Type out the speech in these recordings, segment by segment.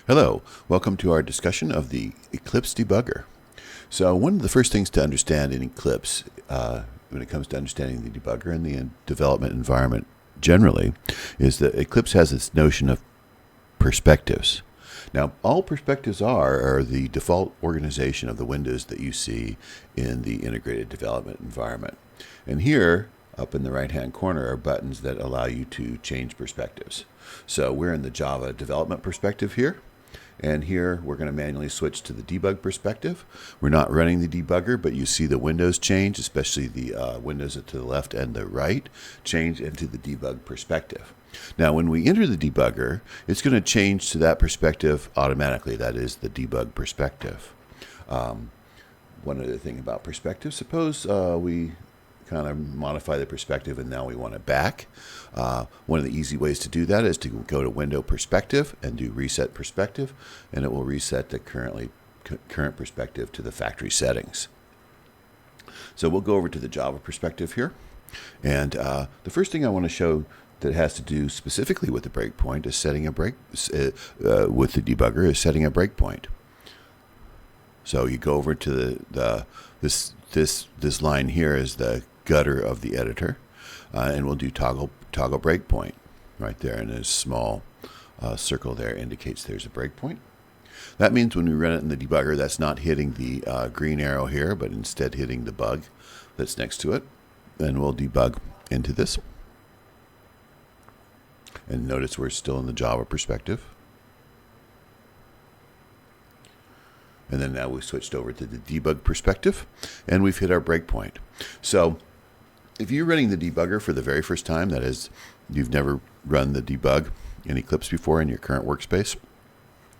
Hello, welcome to our discussion of the Eclipse Debugger. So one of the first things to understand in Eclipse, when it comes to understanding the debugger and the development environment generally, is that Eclipse has this notion of perspectives. Now, all perspectives are the default organization of the windows that you see in the integrated development environment. And here, up in the right-hand corner, are buttons that allow you to change perspectives. So we're in the Java development perspective here. And here we're going to manually switch to the debug perspective. We're not running the debugger, but you see the windows change, especially the windows to the left and the right, change into the debug perspective. Now, when we enter the debugger, it's going to change to that perspective automatically. That is the debug perspective. One other thing about perspective, suppose we kind of modify the perspective and now we want it back. One of the easy ways to do that is to go to Window Perspective and do Reset Perspective, and it will reset the current perspective to the factory settings. So we'll go over to the Java perspective here, and the first thing I want to show that has to do specifically with the breakpoint is setting a break with the debugger is setting a breakpoint. So you go over to this line here is the gutter of the editor, and we'll do toggle breakpoint right there, and a small circle there indicates there's a breakpoint. That means when we run it in the debugger, that's not hitting the green arrow here, but instead hitting the bug that's next to it. Then we'll debug into this, and notice we're still in the Java perspective. And then now we've switched over to the debug perspective, and we've hit our breakpoint. So if you're running the debugger for the very first time, that is, you've never run the debug in Eclipse before in your current workspace,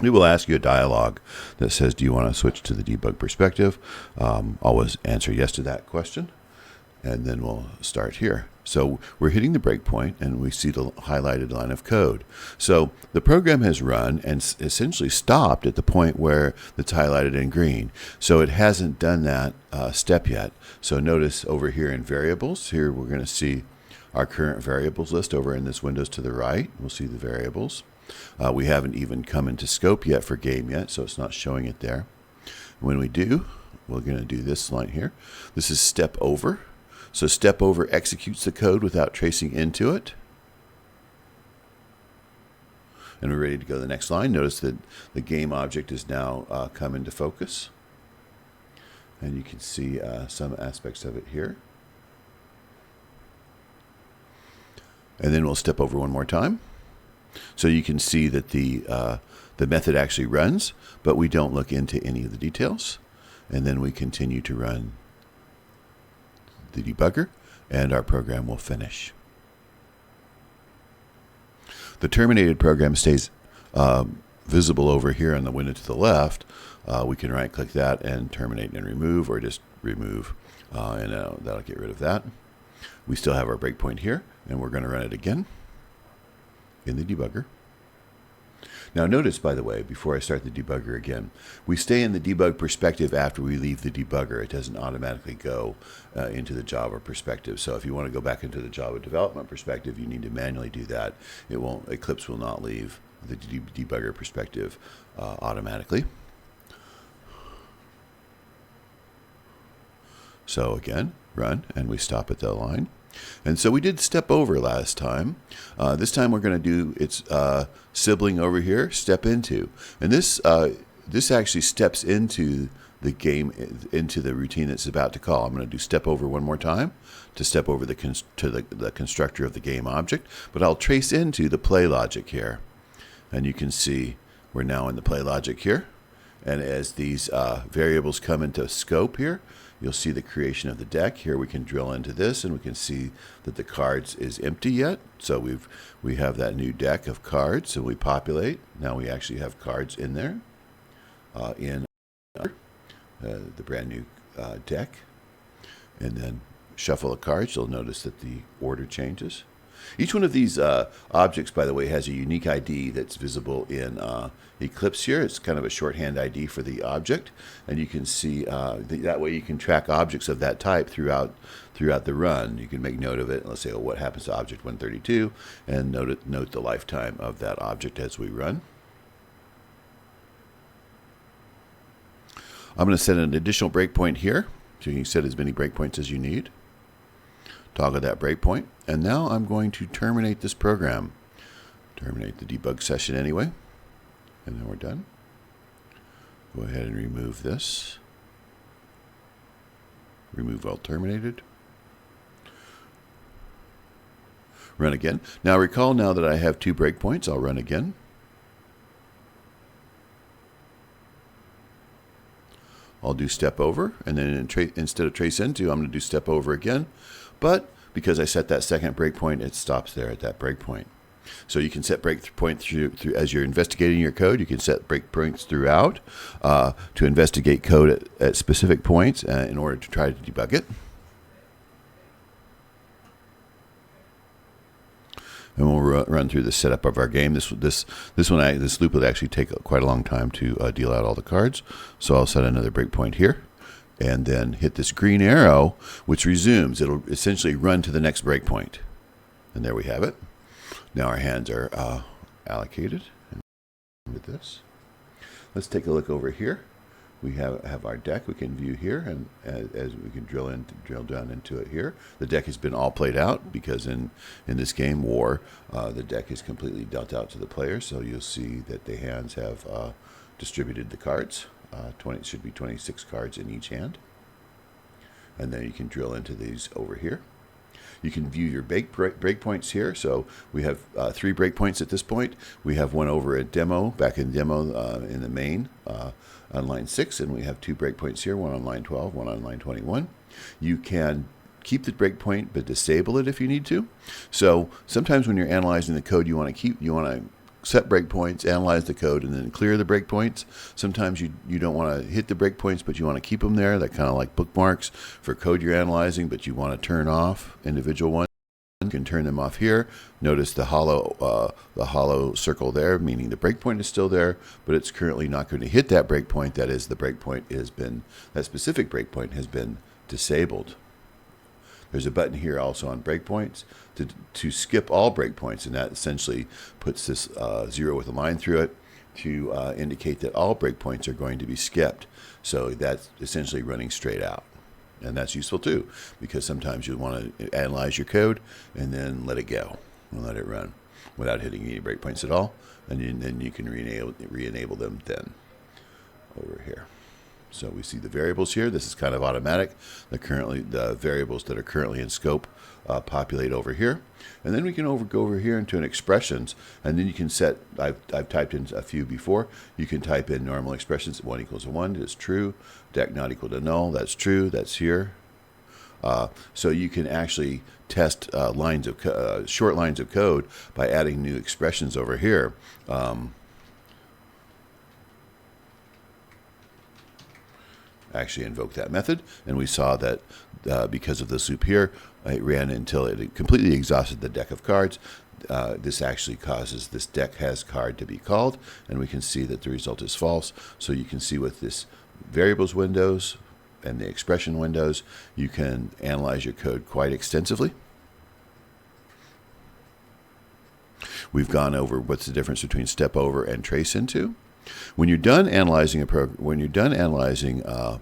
it will ask you a dialog that says, do you want to switch to the debug perspective? Always answer yes to that question, and then we'll start here. So we're hitting the breakpoint, and we see the highlighted line of code. So the program has run and essentially stopped at the point where it's highlighted in green. So it hasn't done that step yet. So notice over here in variables, here we're going to see our current variables list over in this windows to the right. We'll see the variables. We haven't even come into scope yet for game yet, so it's not showing it there. When we do, we're going to do this line here. This is step over. So step over executes the code without tracing into it. And we're ready to go to the next line. Notice that the game object has now come into focus. And you can see some aspects of it here. And then we'll step over one more time. So you can see that the method actually runs, but we don't look into any of the details. And then we continue to run the debugger, and our program will finish. The terminated program stays visible over here in the window to the left. We can right click that and terminate and remove, or just remove, and that'll get rid of that. We still have our breakpoint here, and we're going to run it again in the debugger. Now notice, by the way, before I start the debugger again, we stay in the debug perspective after we leave the debugger. It doesn't automatically go into the Java perspective. So if you want to go back into the Java development perspective, you need to manually do that. Eclipse will not leave the debugger perspective automatically. So again, run, and we stop at the line. And so we did step over last time. This time we're going to do its sibling over here, step into. And this actually steps into the game, into the routine it's about to call. I'm going to do step over one more time to step over the constructor of the game object. But I'll trace into the play logic here. And you can see we're now in the play logic here. And as these variables come into scope here, you'll see the creation of the deck. Here we can drill into this, and we can see that the cards is empty yet. So we have that new deck of cards, so we populate. Now we actually have cards in there, in the brand new deck. And then shuffle the cards. You'll notice that the order changes. Each one of these objects, by the way, has a unique ID that's visible in Eclipse here. It's kind of a shorthand ID for the object, and you can see that way you can track objects of that type throughout the run. You can make note of it. Let's say, what happens to object 132, and note the lifetime of that object as we run. I'm going to set an additional breakpoint here. So you can set as many breakpoints as you need. Toggle that breakpoint. And now I'm going to terminate this program. Terminate the debug session anyway. And then we're done. Go ahead and remove this. Remove while terminated. Run again. Now recall now that I have 2 breakpoints, I'll run again. I'll do step over, and then instead of trace into, I'm going to do step over again. But because I set that second breakpoint, it stops there at that breakpoint. So you can set breakpoint through as you're investigating your code. You can set breakpoints throughout to investigate code at specific points in order to try to debug it. And we'll run through the setup of our game. This loop would actually take quite a long time to deal out all the cards. So I'll set another breakpoint here, and then hit this green arrow, which resumes. It'll essentially run to the next breakpoint, and there we have it. Now our hands are allocated. With this, let's take a look over here. We have our deck we can view here, and as we can drill down into it here. The deck has been all played out because in this game, War, the deck is completely dealt out to the players. So you'll see that the hands have distributed the cards. It should be 26 cards in each hand. And then you can drill into these over here. You can view your breakpoints here. So we have 3 breakpoints at this point. We have one over at demo, back in demo in the main on line 6, and we have 2 breakpoints here, one on line 12, one on line 21. You can keep the breakpoint but disable it if you need to. So sometimes when you're analyzing the code, you want to set breakpoints, analyze the code, and then clear the breakpoints. Sometimes you don't want to hit the breakpoints, but you want to keep them there. That kind of like bookmarks for code you're analyzing, but you want to turn off individual ones. You can turn them off here. Notice the hollow circle there, meaning the breakpoint is still there, but it's currently not going to hit that breakpoint. That is, that specific breakpoint has been disabled. There's a button here also on breakpoints to skip all breakpoints, and that essentially puts this 0 with a line through it to indicate that all breakpoints are going to be skipped. So that's essentially running straight out. And that's useful too, because sometimes you want to analyze your code and then let it go and let it run without hitting any breakpoints at all. And then you can re-enable them then over here. So we see the variables here. This is kind of automatic. The variables that are currently in scope populate over here. And then we can go over here into an expressions, and then you can set, I've typed in a few before. You can type in normal expressions. 1 equals 1 is true. Deck not equal to null, that's true. That's here. So you can actually test short lines of code by adding new expressions over here. Actually invoke that method, and we saw that because of this loop here, it ran until it completely exhausted the deck of cards. This actually causes this deck has card to be called, and we can see that the result is false. So you can see with this variables windows and the expression windows, you can analyze your code quite extensively. We've gone over what's the difference between step over and trace into. When you're done analyzing a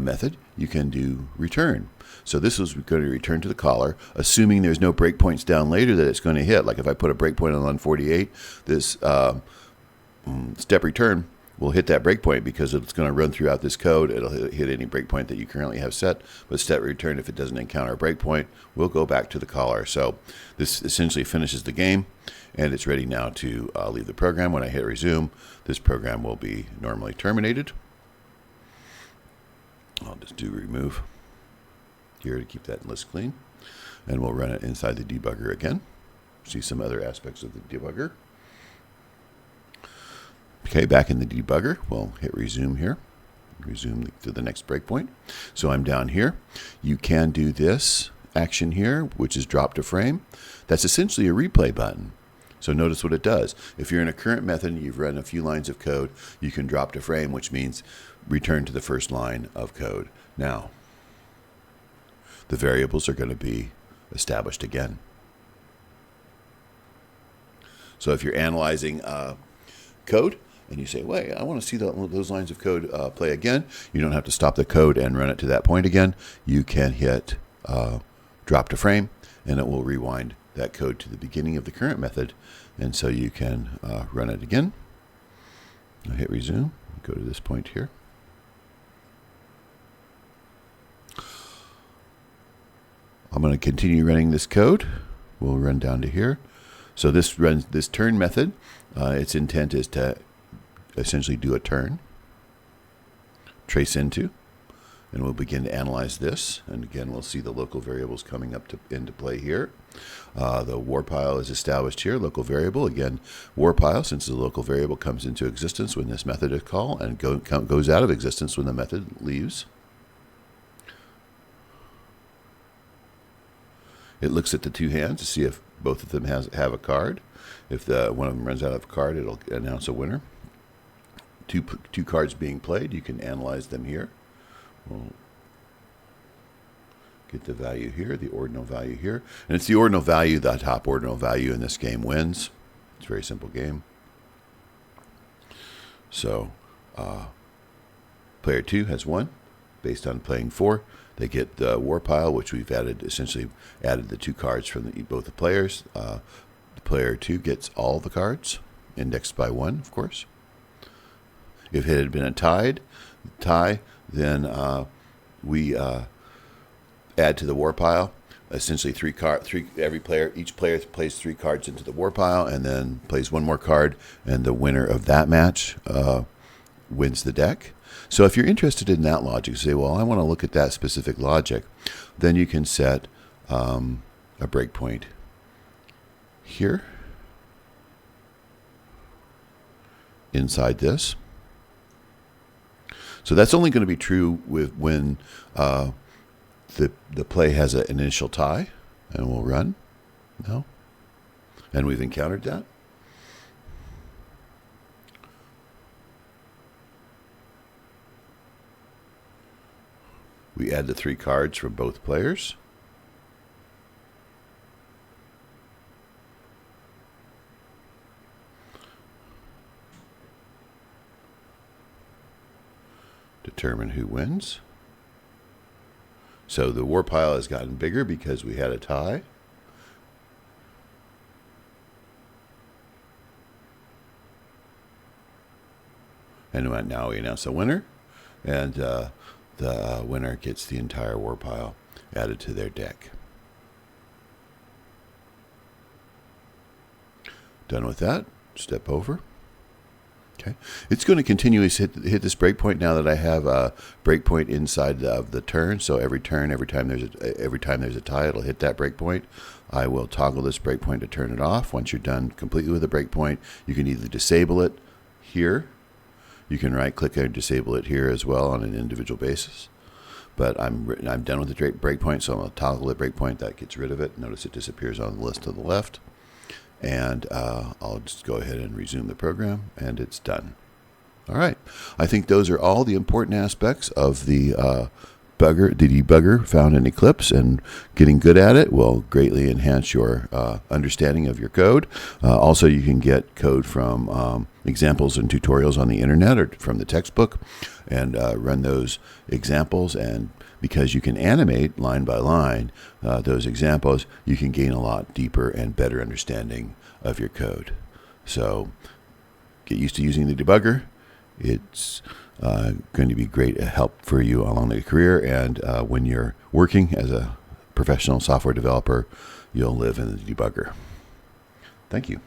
method, you can do return. So this is going to return to the caller, assuming there's no breakpoints down later that it's going to hit. Like if I put a breakpoint on line 48, this step return will hit that breakpoint because it's going to run throughout this code. It'll hit any breakpoint that you currently have set. But step return, if it doesn't encounter a breakpoint, will go back to the caller. So this essentially finishes the game, and it's ready now to leave the program. When I hit resume, this program will be normally terminated. I'll just do remove here to keep that list clean, and we'll run it inside the debugger again. See some other aspects of the debugger. Okay, back in the debugger, we'll hit resume here. Resume to the next breakpoint. So I'm down here. You can do this action here, which is drop to frame. That's essentially a replay button. So notice what it does. If you're in a current method and you've run a few lines of code, you can drop to frame, which means return to the first line of code. Now, the variables are going to be established again. So if you're analyzing code and you say, wait, I want to see those lines of code play again, you don't have to stop the code and run it to that point again. You can hit drop to frame, and it will rewind that code to the beginning of the current method, and so you can run it again. I'll hit resume, go to this point here. I'm going to continue running this code. We'll run down to here. So this turn method, its intent is to essentially do a turn, trace into, and we'll begin to analyze this. And again, we'll see the local variables coming up into play here. The war pile is established here, local variable. Again, war pile, since the local variable comes into existence when this method is called and goes out of existence when the method leaves. It looks at the two hands to see if both of them have a card. If one of them runs out of a card, it'll announce a winner. Two cards being played, you can analyze them here. We'll get the value here, the ordinal value here. And it's the ordinal value, the top ordinal value in this game wins. It's a very simple game. So player 2 has won based on playing 4. They get the war pile, which we've essentially added the 2 cards from both the players. The player 2 gets all the cards, indexed by 1, of course. If it had been a tie, then we add to the war pile. Essentially, each player plays 3 cards into the war pile, and then plays 1 more card, and the winner of that match wins the deck. So if you're interested in that logic, say, well, I want to look at that specific logic, then you can set a breakpoint here inside this. So that's only going to be true when the play has an initial tie, and we'll run now. And we've encountered that. We add the 3 cards from both players. Determine who wins. So the war pile has gotten bigger because we had a tie. And now we announce a winner. And the winner gets the entire war pile added to their deck. Done with that. Step over. Okay. It's going to continuously hit this breakpoint now that I have a breakpoint inside of the turn. So every time there's a tie, it'll hit that breakpoint. I will toggle this breakpoint to turn it off. Once you're done completely with the breakpoint, you can either disable it here. You can right-click and disable it here as well on an individual basis. But I'm done with the breakpoint, so I'm going to toggle the breakpoint. That gets rid of it. Notice it disappears on the list to the left. And I'll just go ahead and resume the program, and it's done. All right. I think those are all the important aspects of the debugger found in Eclipse, and getting good at it will greatly enhance your understanding of your code. Also, you can get code from examples and tutorials on the internet or from the textbook, and run those examples. And because you can animate line by line those examples, you can gain a lot deeper and better understanding of your code. So get used to using the debugger. It's going to be great help for you along the career, and when you're working as a professional software developer, you'll live in the debugger. Thank you.